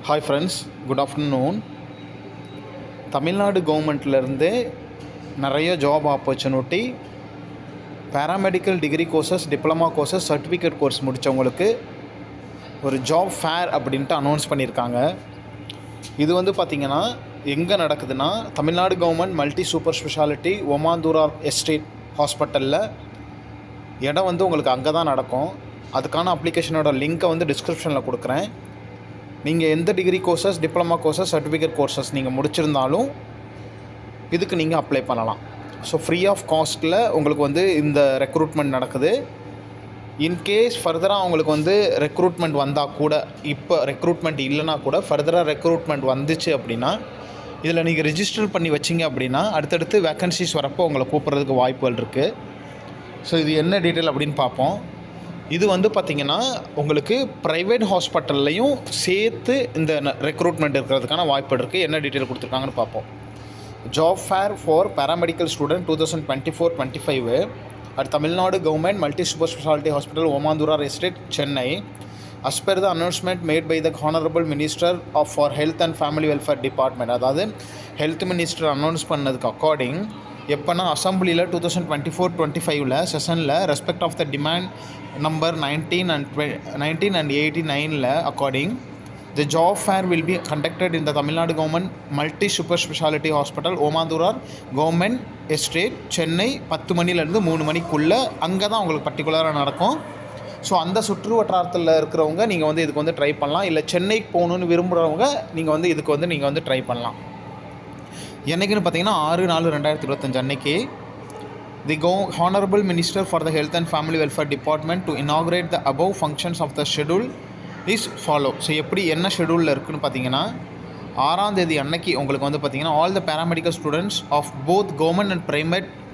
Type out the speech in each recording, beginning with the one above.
Hi friends, good afternoon. Tamil Nadu கவர்மெண்ட்லேருந்து நிறைய job opportunity, paramedical degree courses, diploma courses, certificate course முடித்தவங்களுக்கு ஒரு job fair அப்படின்ட்டு அனௌன்ஸ் பண்ணியிருக்காங்க. இது வந்து பார்த்திங்கன்னா எங்கே நடக்குதுன்னா, Tamil Nadu government multi super speciality Omandurar estate ஹாஸ்பிட்டலில் இடம் வந்து உங்களுக்கு அங்கே தான் நடக்கும். அதுக்கான அப்ளிகேஷனோட லிங்க்கை வந்து டிஸ்கிரிப்ஷனில் கொடுக்குறேன். நீங்கள் எந்த degree courses, diploma courses, certificate courses நீங்கள் முடிச்சிருந்தாலும் இதுக்கு நீங்கள் அப்ளை பண்ணலாம். ஸோ ஃப்ரீ ஆஃப் காஸ்ட்டில் உங்களுக்கு வந்து இந்த ரெக்ரூட்மெண்ட் நடக்குது. இன்கேஸ் ஃபர்தராக அவங்களுக்கு வந்து ரெக்ரூட்மெண்ட் வந்தால் கூட, இப்போ ரெக்ரூட்மெண்ட் இல்லைனா கூட ஃபர்தராக ரெக்ரூட்மெண்ட் வந்துச்சு அப்படின்னா, இதில் நீங்கள் ரிஜிஸ்டர் பண்ணி வச்சிங்க அப்படின்னா அடுத்தடுத்து வேக்கன்சிஸ் வரப்போ உங்களை கூப்பிட்றதுக்கு வாய்ப்புகள் இருக்குது. ஸோ இது என்ன டீட்டெயில் அப்படின்னு பார்ப்போம். இது வந்து பார்த்திங்கன்னா உங்களுக்கு ப்ரைவேட் ஹாஸ்பிட்டல்லையும் சேர்த்து இந்த ரெக்ரூட்மெண்ட் இருக்கிறதுக்கான வாய்ப்பு இருக்குது. என்ன டீட்டெயில் கொடுத்துருக்காங்கன்னு பார்ப்போம். Job fair for paramedical student 2024-25 at Tamil Nadu government multi super speciality hospital Omandurar estate, Chennai. as per the announcement made by the Honorable Minister for Health and Family Welfare Department, அதாவது ஹெல்த் மினிஸ்டர் அனௌன்ஸ் பண்ணதுக்கு according, எப்போனா அசம்பிளியில் 2024-25 செஷனில் respect of the demand number 19 and 89 according, the job fair will be conducted in the Tamil Nadu government multi super speciality hospital Omandurar government estate, Chennai. 10 மணிலேருந்து 3 மணிக்குள்ளே அங்கே தான் உங்களுக்கு பர்டிகுலராக நடக்கும். ஸோ அந்த சுற்று வட்டாரத்தில் இருக்கிறவங்க நீங்கள் வந்து இதுக்கு வந்து ட்ரை பண்ணலாம். இல்லை சென்னைக்கு போகணுன்னு விரும்புகிறவங்க நீங்கள் வந்து இதுக்கு வந்து நீங்கள் வந்து ட்ரை பண்ணலாம். என்றைக்குன்னு பார்த்தீங்கன்னா 6/4/2025 அன்னைக்கு தி Honorable Minister for the Health and Family Welfare Department to inaugurate the above functions of the schedule is follow. So எப்படி என்ன ஷெடியூலில் இருக்குதுன்னு பார்த்தீங்கன்னா, 6ஆம் தேதி அன்னைக்கு உங்களுக்கு வந்து பார்த்திங்கன்னா all the paramedical students of both government and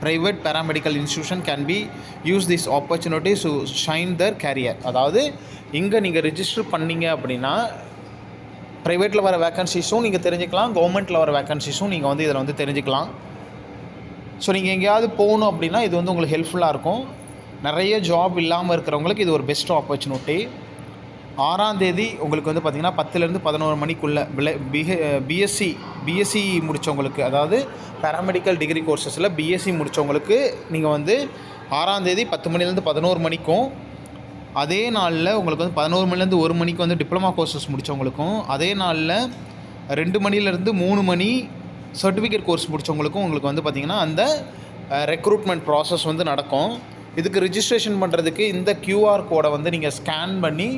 private paramedical institution can be use this opportunity to shine their career. அதாவது இங்கே நீங்கள் ரிஜிஸ்டர் பண்ணிங்க அப்படின்னா ப்ரைவேட்டில் வர வேக்கன்சிஸும் நீங்கள் தெரிஞ்சுக்கலாம், கவர்மெண்ட்டில் வர வேக்கன்சிஸும் நீங்கள் வந்து இதில் வந்து தெரிஞ்சுக்கலாம். ஸோ நீங்கள் எங்கேயாவது போகணும் அப்படின்னா இது வந்து உங்களுக்கு ஹெல்ப்ஃபுல்லாக இருக்கும். நிறைய ஜாப் இல்லாமல் இருக்கிறவங்களுக்கு இது ஒரு பெஸ்ட் ஆப்பர்ச்சுனிட்டி. 6ஆம் தேதி உங்களுக்கு வந்து பார்த்திங்கன்னா 10லேருந்து 11 மணிக்குள்ளே பிஎஸ்சி முடித்தவங்களுக்கு, அதாவது பேராமெடிக்கல் டிகிரி கோர்சஸில் பிஎஸ்சி முடித்தவங்களுக்கு நீங்கள் வந்து 6ஆம் தேதி 10 மணிலேருந்து 11 மணிக்கும், அதே நாளில் உங்களுக்கு வந்து 11 மணிலேருந்து 1 மணிக்கு வந்து டிப்ளமா கோர்சஸ் முடித்தவங்களுக்கும், அதே நாளில் 2 மணிலேருந்து 3 மணி சர்டிஃபிகேட் கோர்ஸ் முடித்தவங்களுக்கும் உங்களுக்கு வந்து பார்த்திங்கன்னா அந்த ரெக்ரூட்மெண்ட் ப்ராசஸ் வந்து நடக்கும். இதுக்கு ரிஜிஸ்ட்ரேஷன் பண்ணுறதுக்கு இந்த QR கோடை வந்து நீங்கள் ஸ்கேன் பண்ணி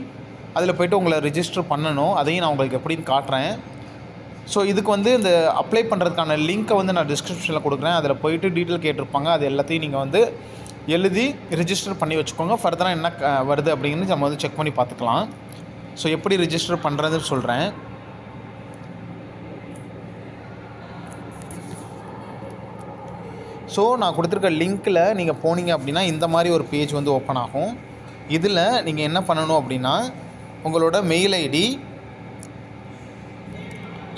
அதில் போய்ட்டு உங்களை ரிஜிஸ்டர் பண்ணணும். அதையும் நான் உங்களுக்கு எப்படின்னு காட்டுறேன். ஸோ இதுக்கு வந்து இந்த அப்ளை பண்ணுறதுக்கான லிங்க்கை வந்து நான் டிஸ்கிரிப்ஷனில் கொடுக்குறேன். அதில் போய்ட்டு டீட்டெயில் கேட்டிருப்பாங்க. அது எல்லாத்தையும் நீங்கள் வந்து எழுதி ரிஜிஸ்டர் பண்ணி வச்சுக்கோங்க. ஃபர்தராக என்ன வருது அப்படிங்கிறது நம்ம வந்து செக் பண்ணி பார்த்துக்கலாம். ஸோ எப்படி ரிஜிஸ்டர் பண்ணுறதுன்னு சொல்கிறேன். ஸோ நான் கொடுத்துருக்க லிங்க்கில் நீங்கள் போனீங்க அப்படின்னா இந்த மாதிரி ஒரு பேஜ் வந்து ஓப்பன் ஆகும். இதில் நீங்கள் என்ன பண்ணணும் அப்படின்னா உங்களோட மெயில் ஐடி,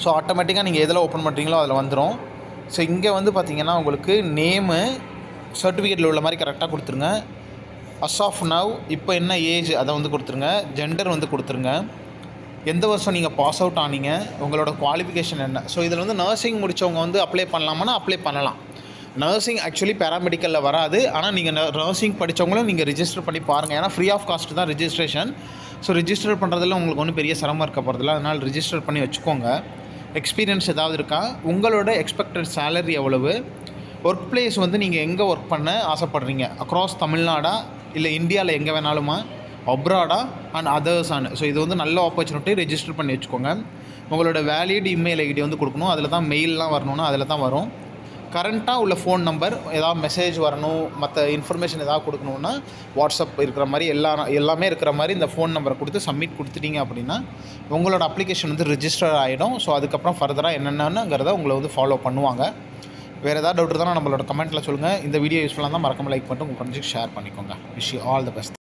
ஸோ ஆட்டோமேட்டிக்காக நீங்கள் எதில் ஓப்பன் பண்ணுறீங்களோ அதில் வந்துடும். ஸோ இங்கே வந்து பார்த்திங்கன்னா உங்களுக்கு நேமு சர்டிஃபிகேட்டில் உள்ள மாதிரி கரெக்டாக கொடுத்துருங்க. அஸ் ஆஃப் நவ் இப்போ என்ன ஏஜ் அதை வந்து கொடுத்துருங்க. ஜெண்டர் வந்து கொடுத்துருங்க. எந்த வருஷம் நீங்கள் பாஸ் அவுட் ஆனீங்க, உங்களோட குவாலிஃபிகேஷன் என்ன. ஸோ இதில் வந்து நர்சிங் முடித்தவங்க வந்து அப்ளை பண்ணலாமான்னா அப்ளை பண்ணலாம். நர்சிங் ஆக்சுவலி பேராமெடிக்கலில் வராது. ஆனால் நீங்கள் நர்சிங் படித்தவங்களும் நீங்கள் ரிஜிஸ்டர் பண்ணி பாருங்கள். ஏன்னா ஃப்ரீ ஆஃப் காஸ்ட் தான் ரிஜிஸ்ட்ரேஷன். ஸோ ரிஜிஸ்டர் பண்ணுறதுல உங்களுக்கு ஒன்றும் பெரிய சிரமம் இருக்க போகிறதில்ல. அதனால் ரிஜிஸ்டர் பண்ணி வச்சுக்கோங்க. எக்ஸ்பீரியன்ஸ் ஏதாவது இருக்கா, உங்களோட எக்ஸ்பெக்டட் சேலரி எவ்வளவு, ஒர்க் பிளேஸ் வந்து நீங்கள் எங்கே ஒர்க் பண்ண ஆசைப்படுறீங்க, அக்ராஸ் தமிழ்நாடா இல்லை இந்தியாவில் எங்கே வேணாலுமா, அப்ராடா அண்ட் அதர்ஸானு. ஸோ இது வந்து நல்ல ஆப்பர்ச்சுனிட்டி. ரெஜிஸ்டர் பண்ணி வச்சுக்கோங்க. உங்களோட வேலிட் இமெயில் ஐடி வந்து கொடுக்கணும். அதில் தான் மெயிலெலாம் வரணும்னா அதில் தான் வரும். கரண்ட்டாக உள்ள ஃபோன் நம்பர், ஏதாவது மெசேஜ் வரணும், மற்ற இன்ஃபர்மேஷன் ஏதாவது கொடுக்கணுன்னா வாட்ஸ்அப் இருக்கிற மாதிரி எல்லாமே இருக்கிற மாதிரி இந்த ஃபோன் நம்பரை கொடுத்து சப்மிட் கொடுத்துட்டீங்க அப்படின்னா உங்களோட அப்ளிகேஷன் வந்து ரிஜிஸ்டர் ஆகிடும். ஸோ அதுக்கப்புறம் ஃபர்தராக என்னென்னங்கிறத உங்களை வந்து ஃபாலோ பண்ணுவாங்க. வேறு ஏதாவது டவுட் இருந்தால் நம்மளோட கமெண்ட்டில் சொல்லுங்கள். இந்த வீடியோ யூஸ்ஃபுல்லாக தான் மறக்காமல் லைக் பண்ணிட்டு உங்கள் ஃப்ரெண்ட்ஸுக்கு ஷேர் பண்ணிக்கோங்க. Wish you all the best.